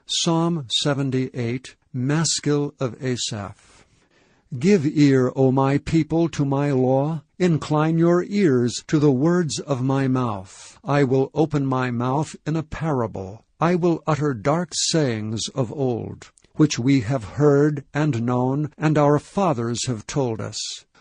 Psalm 78, Maskil of Asaph. Give ear, O my people, to my law. Incline your ears to the words of my mouth. I will open my mouth in a parable. I will utter dark sayings of old, which we have heard and known, and our fathers have told us.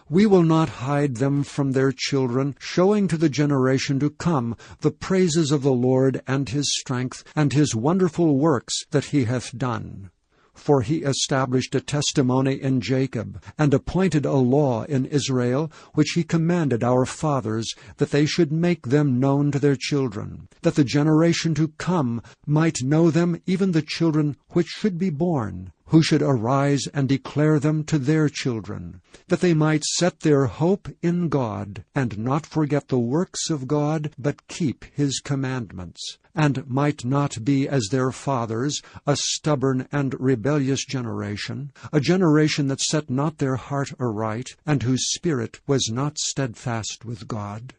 We will not hide them from their children, showing to the generation to come the praises of the Lord and his strength, and his wonderful works that he hath done. For he established a testimony in Jacob, and appointed a law in Israel, which he commanded our fathers, that they should make them known to their children, that the generation to come might know them, even the children which should be born, who should arise and declare them to their children, that they might set their hope in God, and not forget the works of God, but keep his commandments, and might not be as their fathers, a stubborn and rebellious generation, a generation that set not their heart aright, and whose spirit was not steadfast with God.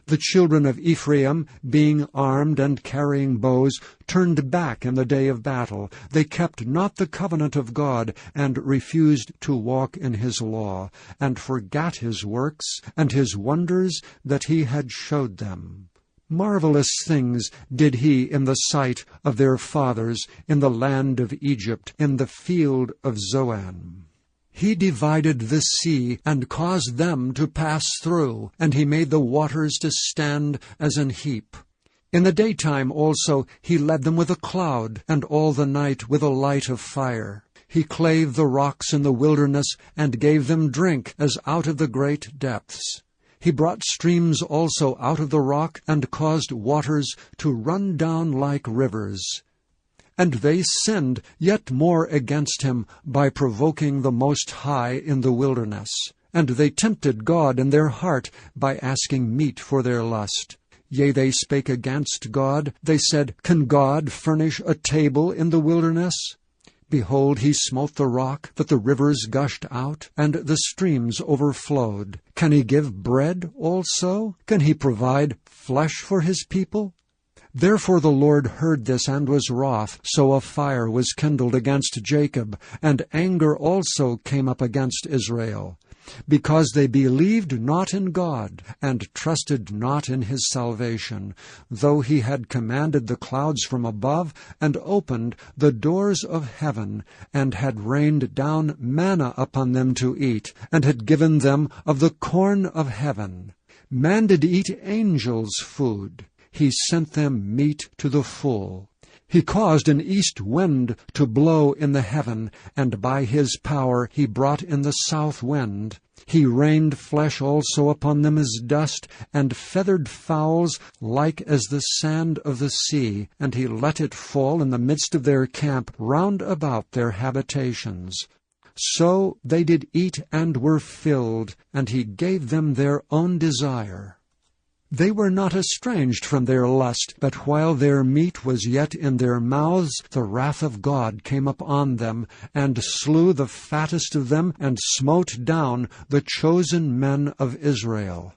The children of Ephraim, being armed and carrying bows, turned back in the day of battle. They kept not the covenant of God, and refused to walk in his law, and forgat his works, and his wonders that he had showed them. Marvelous things did he in the sight of their fathers, in the land of Egypt, in the field of Zoan. He divided the sea, and caused them to pass through, and he made the waters to stand as an heap. In the daytime also he led them with a cloud, and all the night with a light of fire. He clave the rocks in the wilderness, and gave them drink as out of the great depths. He brought streams also out of the rock, and caused waters to run down like rivers. And they sinned yet more against him by provoking the Most High in the wilderness. And they tempted God in their heart by asking meat for their lust. Yea, they spake against God. They said, Can God furnish a table in the wilderness? Behold, he smote the rock, that the rivers gushed out, and the streams overflowed. Can he give bread also? Can he provide flesh for his people? Therefore the Lord heard this and was wroth, so a fire was kindled against Jacob, and anger also came up against Israel, because they believed not in God, and trusted not in his salvation, though he had commanded the clouds from above, and opened the doors of heaven, and had rained down manna upon them to eat, and had given them of the corn of heaven. Man did eat angels' food. He sent them meat to the full. He caused an east wind to blow in the heaven, and by his power he brought in the south wind. He rained flesh also upon them as dust, and feathered fowls like as the sand of the sea, and he let it fall in the midst of their camp round about their habitations. So they did eat and were filled, and he gave them their own desire. They were not estranged from their lust, but while their meat was yet in their mouths, the wrath of God came upon them, and slew the fattest of them, and smote down the chosen men of Israel.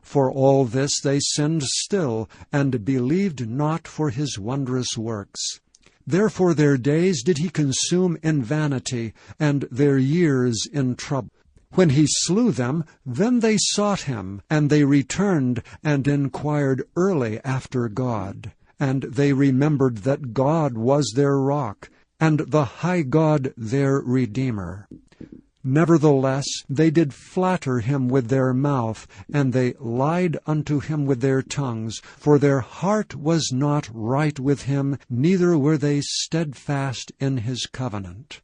For all this they sinned still, and believed not for his wondrous works. Therefore their days did he consume in vanity, and their years in trouble. When he slew them, then they sought him, and they returned and inquired early after God. And they remembered that God was their rock, and the high God their Redeemer. Nevertheless they did flatter him with their mouth, and they lied unto him with their tongues, for their heart was not right with him, neither were they steadfast in his covenant.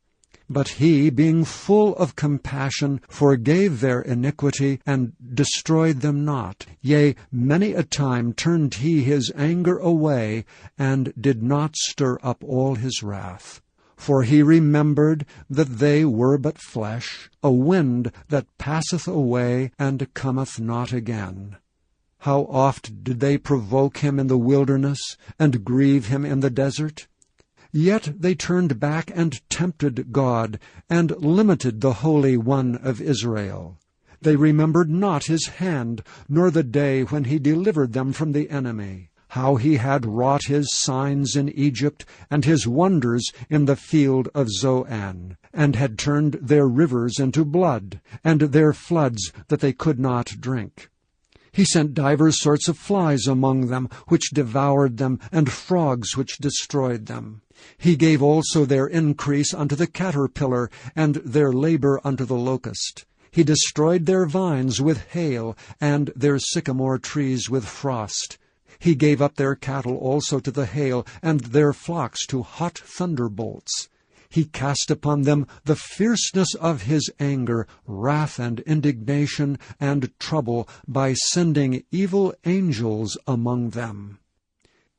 But he, being full of compassion, forgave their iniquity, and destroyed them not. Yea, many a time turned he his anger away, and did not stir up all his wrath. For he remembered that they were but flesh, a wind that passeth away, and cometh not again. How oft did they provoke him in the wilderness, and grieve him in the desert? Yet they turned back and tempted God, and limited the Holy One of Israel. They remembered not his hand, nor the day when he delivered them from the enemy, how he had wrought his signs in Egypt, and his wonders in the field of Zoan, and had turned their rivers into blood, and their floods that they could not drink. He sent divers sorts of flies among them, which devoured them, and frogs which destroyed them. He gave also their increase unto the caterpillar, and their labor unto the locust. He destroyed their vines with hail, and their sycamore trees with frost. He gave up their cattle also to the hail, and their flocks to hot thunderbolts. He cast upon them the fierceness of his anger, wrath and indignation and trouble, by sending evil angels among them.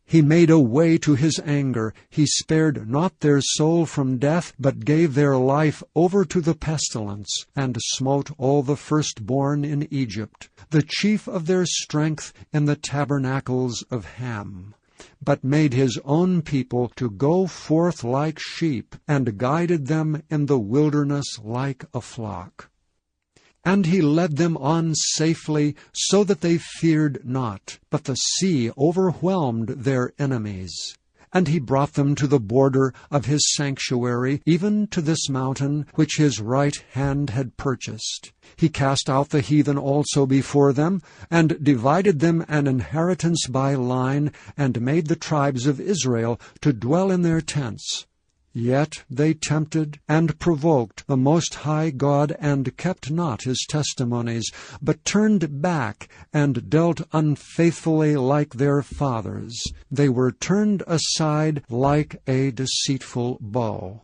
He made a way to his anger. He spared not their soul from death, but gave their life over to the pestilence, and smote all the firstborn in Egypt, the chief of their strength in the tabernacles of Ham, but made his own people to go forth like sheep, and guided them in the wilderness like a flock. And he led them on safely, so that they feared not, but the sea overwhelmed their enemies. And he brought them to the border of his sanctuary, even to this mountain which his right hand had purchased. He cast out the heathen also before them, and divided them an inheritance by line, and made the tribes of Israel to dwell in their tents. Yet they tempted and provoked the Most High God, and kept not his testimonies, but turned back, and dealt unfaithfully like their fathers. They were turned aside like a deceitful bow.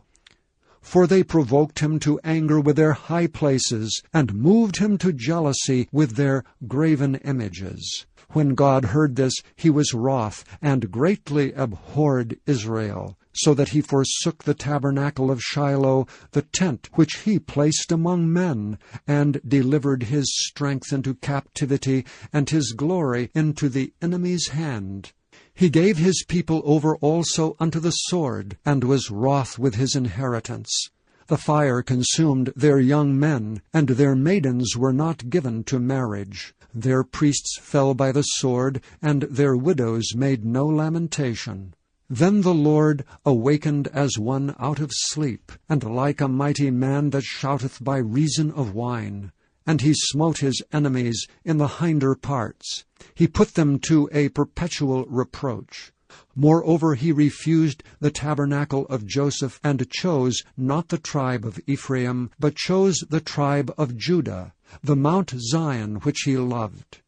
For they provoked him to anger with their high places, and moved him to jealousy with their graven images. When God heard this, he was wroth, and greatly abhorred Israel, so that he forsook the tabernacle of Shiloh, the tent which he placed among men, and delivered his strength into captivity, and his glory into the enemy's hand. He gave his people over also unto the sword, and was wroth with his inheritance. The fire consumed their young men, and their maidens were not given to marriage. Their priests fell by the sword, and their widows made no lamentation. Then the Lord awakened as one out of sleep, and like a mighty man that shouteth by reason of wine. And he smote his enemies in the hinder parts. He put them to a perpetual reproach. Moreover, he refused the tabernacle of Joseph, and chose not the tribe of Ephraim, but chose the tribe of Judah, the Mount Zion which he loved.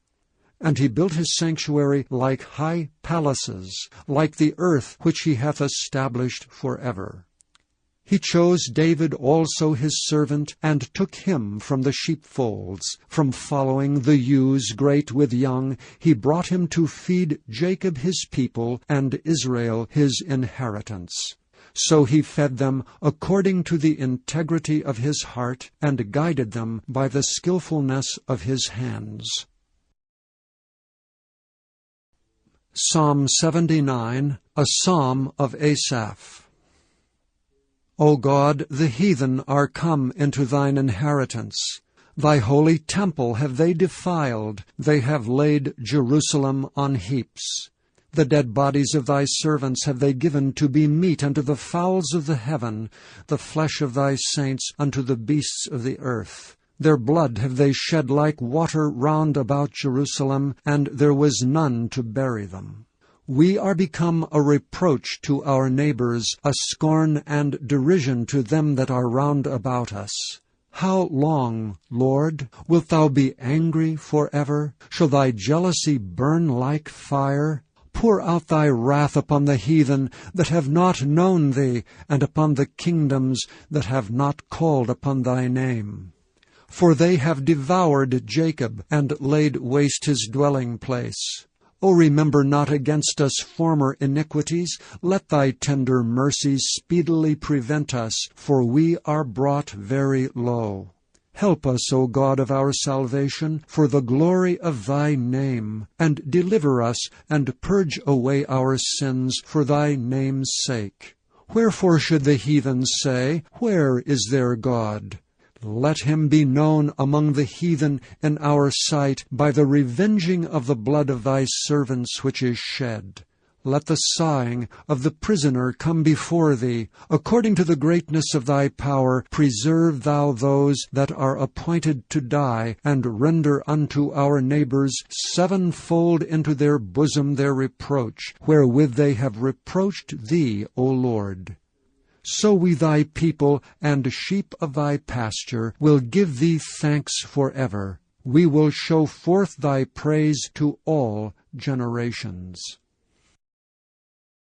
And he built his sanctuary like high palaces, like the earth which he hath established forever. He chose David also his servant, and took him from the sheepfolds. From following the ewes great with young, he brought him to feed Jacob his people, and Israel his inheritance. So he fed them according to the integrity of his heart, and guided them by the skillfulness of his hands. Psalm 79, a psalm of Asaph. O God, the heathen are come into thine inheritance. Thy holy temple have they defiled. They have laid Jerusalem on heaps. The dead bodies of thy servants have they given to be meat unto the fowls of the heaven, the flesh of thy saints unto the beasts of the earth. Their blood have they shed like water round about Jerusalem, and there was none to bury them. We are become a reproach to our neighbors, a scorn and derision to them that are round about us. How long, Lord, wilt thou be angry forever? Shall thy jealousy burn like fire? Pour out thy wrath upon the heathen that have not known thee, and upon the kingdoms that have not called upon thy name. For they have devoured Jacob, and laid waste his dwelling place. O remember not against us former iniquities. Let thy tender mercies speedily prevent us, for we are brought very low. Help us, O God of our salvation, for the glory of thy name, and deliver us, and purge away our sins for thy name's sake. Wherefore should the heathen say, Where is their God? Let him be known among the heathen in our sight by the revenging of the blood of thy servants which is shed. Let the sighing of the prisoner come before thee. According to the greatness of thy power, preserve thou those that are appointed to die, and render unto our neighbors sevenfold into their bosom their reproach, wherewith they have reproached thee, O Lord. So we thy people and sheep of thy pasture will give thee thanks forever. We will show forth thy praise to all generations.